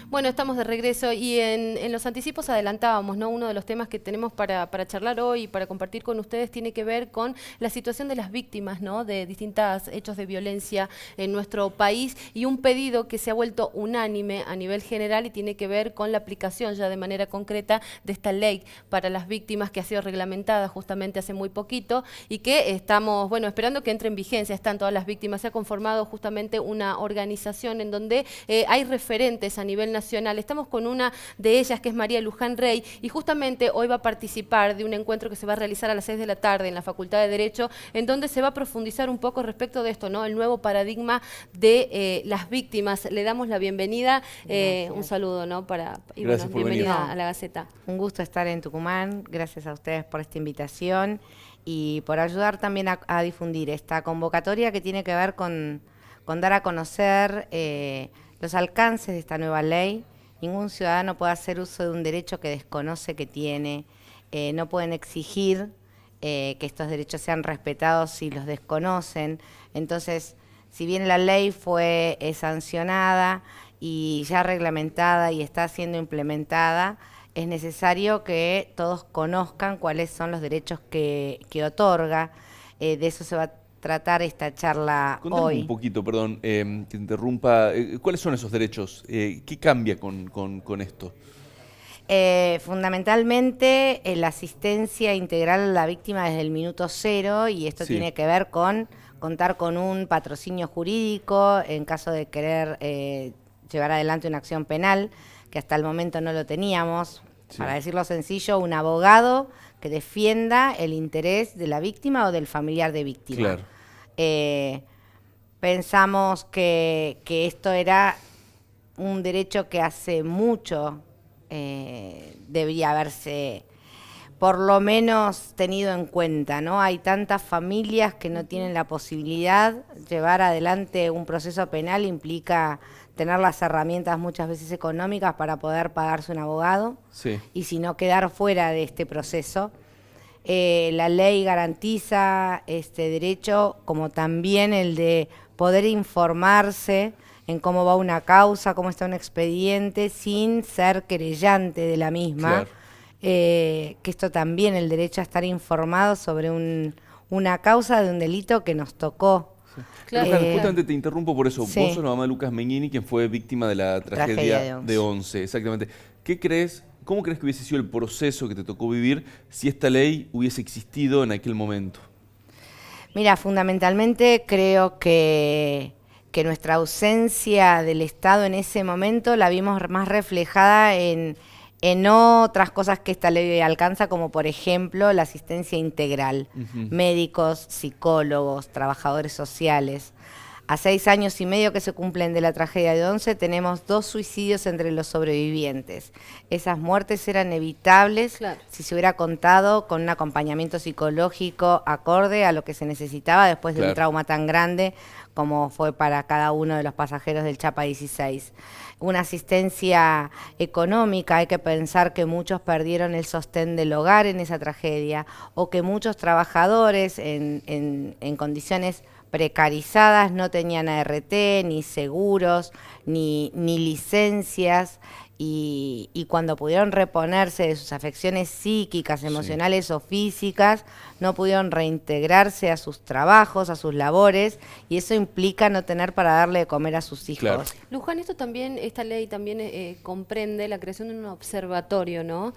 Bueno, estamos de regreso y en los anticipos adelantábamos, ¿no? Uno de los temas que tenemos para charlar hoy y para compartir con ustedes tiene que ver con la situación de las víctimas, ¿no? De distintos hechos de violencia en nuestro país y un pedido que se ha vuelto unánime a nivel general y tiene que ver con la aplicación ya de manera concreta de esta ley para las víctimas que ha sido reglamentada justamente hace muy poquito y que estamos, bueno, esperando que entre en vigencia. Están todas las víctimas. Se ha conformado justamente una organización en donde hay referentes a nivel nacional. Estamos con una de ellas, que es María Luján Rey, y justamente hoy va a participar de un encuentro que se va a realizar a las 6 de la tarde en la Facultad de Derecho, en donde se va a profundizar un poco respecto de esto, ¿no? El nuevo paradigma de las víctimas. Le damos la bienvenida, un saludo, ¿no? Y bueno, Gracias por venir. bienvenida a la Gaceta. Un gusto estar en Tucumán, gracias a ustedes por esta invitación y por ayudar también a difundir esta convocatoria que tiene que ver con dar a conocer los alcances de esta nueva ley. Ningún ciudadano puede hacer uso de un derecho que desconoce que tiene, no pueden exigir que estos derechos sean respetados si los desconocen. Entonces, si bien la ley fue sancionada y ya reglamentada y está siendo implementada, es necesario que todos conozcan cuáles son los derechos que otorga. De eso se va a tratar esta charla Contame hoy. un poquito, perdón, que te interrumpa. ¿Cuáles son esos derechos? ¿Qué cambia con esto? Fundamentalmente la asistencia integral a la víctima desde el minuto cero, y esto Sí, tiene que ver con contar con un patrocinio jurídico en caso de querer llevar adelante una acción penal, que hasta el momento no lo teníamos. sí, Para decirlo sencillo, un abogado que defienda el interés de la víctima o del familiar de víctima. claro. Eh, Pensamos que esto era un derecho que hace mucho debería haberse por lo menos tenido en cuenta, ¿no? Hay tantas familias que no tienen la posibilidad. Llevar adelante un proceso penal implica tener las herramientas muchas veces económicas para poder pagarse un abogado Sí, y si no quedar fuera de este proceso. La ley garantiza este derecho, como también el de poder informarse en cómo va una causa, cómo está un expediente, sin ser querellante de la misma. claro. Que esto también, el derecho a estar informado sobre una causa de un delito que nos tocó. Claro, Luján, Eh, justamente te interrumpo por eso. sí. Vos sos la mamá de Lucas Megnini, quien fue víctima de la Tragedia tragedia de de Once. 11, exactamente. ¿Cómo crees que hubiese sido el proceso que te tocó vivir si esta ley hubiese existido en aquel momento? Mira, fundamentalmente creo que nuestra ausencia del Estado en ese momento la vimos más reflejada en otras cosas que esta ley alcanza, como por ejemplo la asistencia integral, Ujú, médicos, psicólogos, trabajadores sociales. A 6 años y medio que se cumplen de la tragedia de Once, tenemos 2 suicidios entre los sobrevivientes. Esas muertes eran evitables claro. si se hubiera contado con un acompañamiento psicológico acorde a lo que se necesitaba después de un claro. trauma tan grande como fue para cada uno de los pasajeros del Chapa 16. Una asistencia económica, hay que pensar que muchos perdieron el sostén del hogar en esa tragedia, o que muchos trabajadores en condiciones precarizadas no tenían ART, ni seguros, ni licencias, y cuando pudieron reponerse de sus afecciones psíquicas, Sí. emocionales o físicas, no pudieron reintegrarse a sus trabajos, a sus labores, y eso implica no tener para darle de comer a sus hijos. Claro. Luján, esta ley también comprende la creación de un observatorio, ¿no?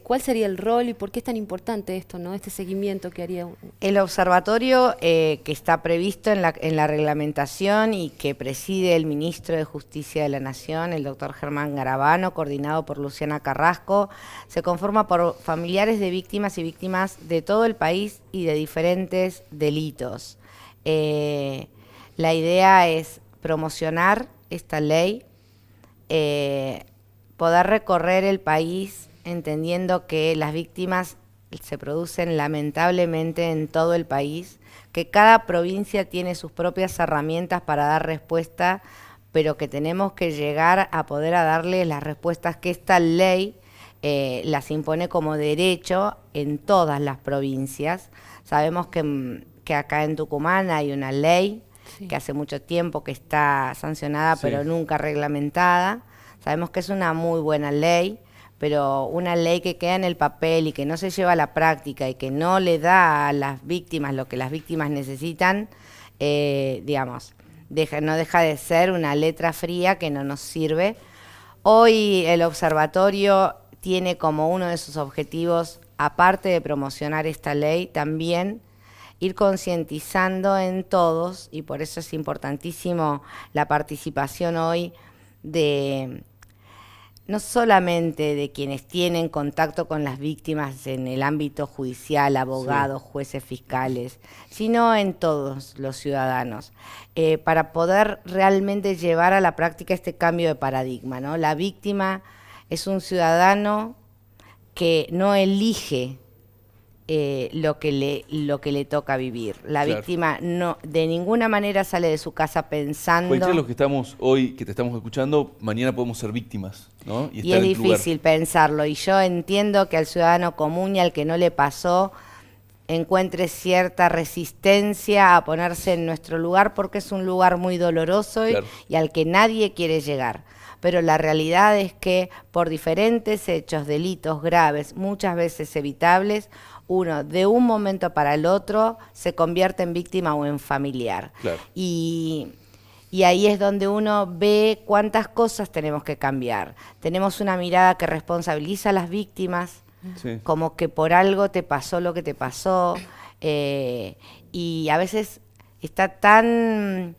¿Cuál sería el rol y por qué es tan importante esto, ¿no? Este seguimiento que haría. El observatorio que está previsto en la reglamentación y que preside el ministro de Justicia de la Nación, el doctor Germán Garabano, coordinado por Luciana Carrasco, se conforma por familiares de víctimas y víctimas de todo el país y de diferentes delitos. La idea es promocionar esta ley, poder recorrer el país entendiendo que las víctimas se producen lamentablemente en todo el país, que cada provincia tiene sus propias herramientas para dar respuesta, pero que tenemos que llegar a poder a darle las respuestas que esta ley las impone como derecho en todas las provincias. Sabemos que acá en Tucumán hay una ley Sí. que hace mucho tiempo que está sancionada, Sí. pero nunca reglamentada. Sabemos que es una muy buena ley, pero una ley que queda en el papel y que no se lleva a la práctica y que no le da a las víctimas lo que las víctimas necesitan, digamos, no deja de ser una letra fría que no nos sirve. Hoy el observatorio tiene como uno de sus objetivos, aparte de promocionar esta ley, también ir concientizando en todos, y por eso es importantísimo la participación hoy de no solamente de quienes tienen contacto con las víctimas en el ámbito judicial, abogados, jueces, fiscales, sino en todos los ciudadanos, para poder realmente llevar a la práctica este cambio de paradigma, ¿no? La víctima es un ciudadano que no elige lo que le toca vivir. La víctima no de ninguna manera sale de su casa pensando... Cualquiera de los que estamos hoy, que te estamos escuchando, mañana podemos ser víctimas, ¿no? Y es difícil pensarlo. Y yo entiendo que al ciudadano común y al que no le pasó encuentre cierta resistencia a ponerse en nuestro lugar, porque es un lugar muy doloroso y al que nadie quiere llegar. Pero la realidad es que por diferentes hechos, delitos graves, muchas veces evitables, uno de un momento para el otro se convierte en víctima o en familiar. Y ahí es donde uno ve cuántas cosas tenemos que cambiar. Tenemos una mirada que responsabiliza a las víctimas, como que por algo te pasó lo que te pasó, y a veces está tan...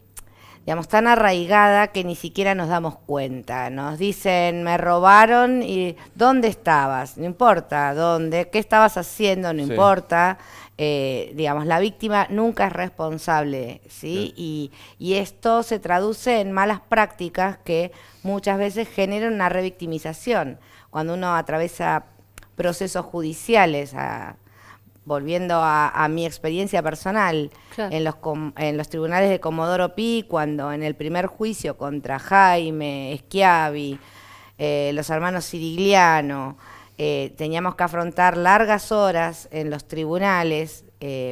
digamos, tan arraigada que ni siquiera nos damos cuenta. Nos dicen, me robaron, y ¿dónde estabas? No importa, ¿dónde? ¿Qué estabas haciendo? No importa. Digamos, la víctima nunca es responsable, ¿sí? Y esto se traduce en malas prácticas que muchas veces generan una revictimización. Cuando uno atraviesa procesos judiciales, volviendo a mi experiencia personal, en los tribunales de Comodoro Pi, cuando en el primer juicio contra Jaime, Schiavi, los hermanos Sirigliano, teníamos que afrontar largas horas en los tribunales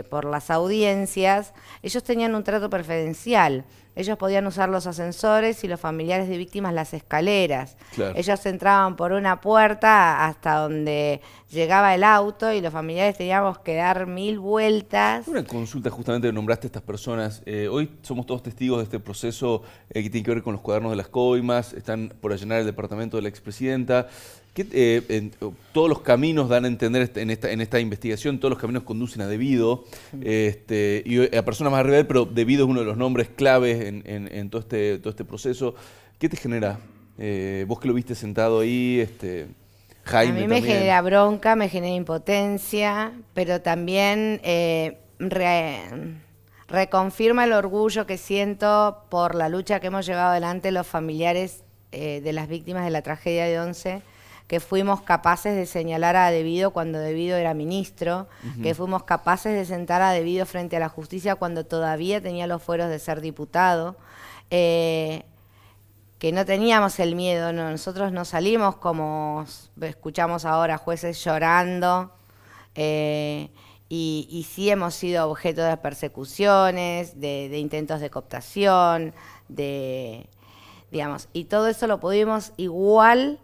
por las audiencias, ellos tenían un trato preferencial. Ellos podían usar los ascensores y los familiares de víctimas las escaleras. Ellos entraban por una puerta hasta donde llegaba el auto y los familiares teníamos que dar 1000 vueltas. Una consulta, justamente nombraste a estas personas. Hoy somos todos testigos de este proceso que tiene que ver con los cuadernos de las coimas. Están por allanar el departamento de la expresidenta. Todos los caminos dan a entender en esta investigación, todos los caminos conducen a Debido, y a personas más arriba de él, pero Debido es uno de los nombres claves en todo este proceso. ¿Qué te genera? Vos que lo viste sentado ahí, Jaime. A mí me genera bronca, me genera impotencia, pero también reconfirma el orgullo que siento por la lucha que hemos llevado adelante los familiares de las víctimas de la tragedia de Once, que fuimos capaces de señalar a Debido cuando Debido era ministro, que fuimos capaces de sentar a Debido frente a la justicia cuando todavía tenía los fueros de ser diputado, que no teníamos el miedo, no, nosotros no salimos como escuchamos ahora, jueces llorando, y sí hemos sido objeto de persecuciones, de intentos de cooptación, digamos, y todo eso lo pudimos igual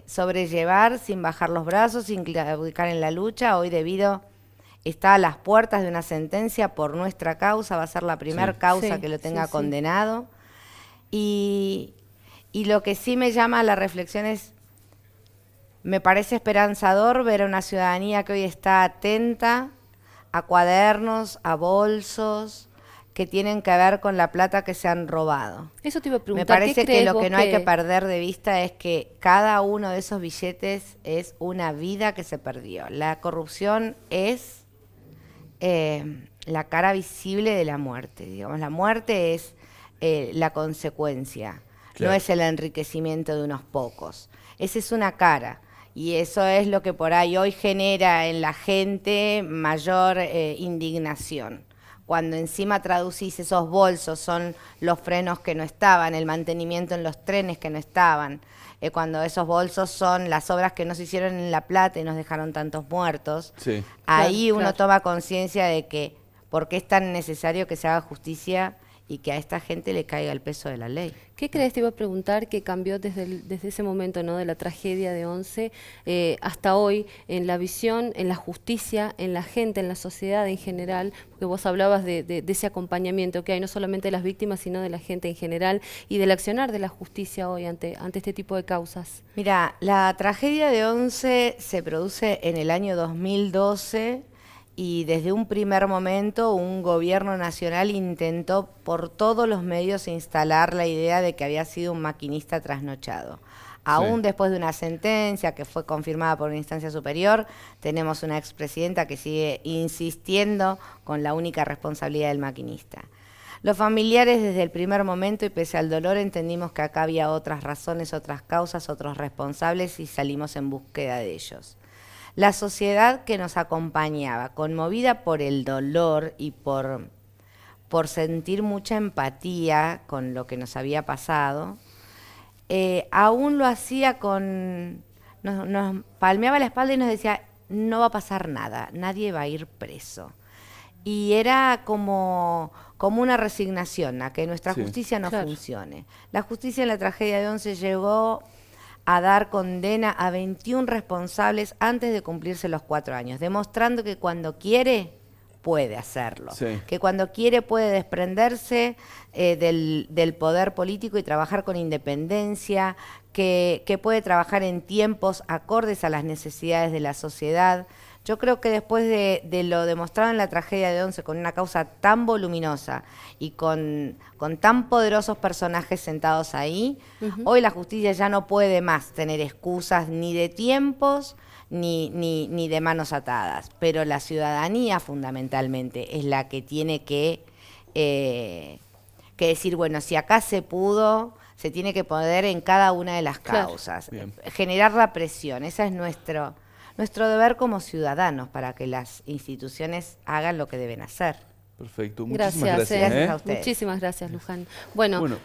sobrellevar sin bajar los brazos, sin claudicar en la lucha. Hoy Debido está a las puertas de una sentencia por nuestra causa, va a ser la primera causa que lo tenga condenado. Y lo que sí me llama a la reflexión es, me parece esperanzador ver a una ciudadanía que hoy está atenta a cuadernos, a bolsos, que tienen que ver con la plata que se han robado. Eso te iba a preguntar. Me parece que lo que no hay que perder de vista es que cada uno de esos billetes es una vida que se perdió. La corrupción es la cara visible de la muerte. Digamos, la muerte es la consecuencia, no es el enriquecimiento de unos pocos. Esa es una cara. Y eso es lo que por ahí hoy genera en la gente mayor indignación. Cuando encima traducís esos bolsos, son los frenos que no estaban, el mantenimiento en los trenes que no estaban, cuando esos bolsos son las obras que no se hicieron en La Plata y nos dejaron tantos muertos, ahí uno toma conciencia de que por qué es tan necesario que se haga justicia y que a esta gente le caiga el peso de la ley. ¿Qué crees? Te iba a preguntar que cambió desde ese momento, ¿no? De la tragedia de 11 hasta hoy, en la visión, en la justicia, en la gente, en la sociedad en general, porque vos hablabas de ese acompañamiento que hay, no solamente de las víctimas, sino de la gente en general, y del accionar de la justicia hoy ante este tipo de causas. Mira, la tragedia de 11 se produce en el año 2012 y desde un primer momento un gobierno nacional intentó por todos los medios instalar la idea de que había sido un maquinista trasnochado. Aún después de una sentencia que fue confirmada por una instancia superior, tenemos una expresidenta que sigue insistiendo con la única responsabilidad del maquinista. Los familiares desde el primer momento y pese al dolor entendimos que acá había otras razones, otras causas, otros responsables y salimos en búsqueda de ellos. La sociedad que nos acompañaba, conmovida por el dolor y por sentir mucha empatía con lo que nos había pasado, aún lo hacía nos palmeaba la espalda y nos decía, no va a pasar nada, nadie va a ir preso. Y era como una resignación a que nuestra justicia no funcione. La justicia en la tragedia de 11 llegó a dar condena a 21 responsables antes de cumplirse los 4 años, demostrando que cuando quiere, puede hacerlo. Que cuando quiere puede desprenderse del poder político y trabajar con independencia, que puede trabajar en tiempos acordes a las necesidades de la sociedad. Yo creo que después de lo demostrado en la tragedia de 11, con una causa tan voluminosa y con tan poderosos personajes sentados ahí, hoy la justicia ya no puede más tener excusas ni de tiempos ni de manos atadas. Pero la ciudadanía fundamentalmente es la que tiene que decir, bueno, si acá se pudo, se tiene que poner en cada una de las causas. Generar la presión, ese es nuestro deber como ciudadanos para que las instituciones hagan lo que deben hacer. Perfecto, muchísimas gracias. Gracias a ustedes. Muchísimas gracias, Luján. Bueno.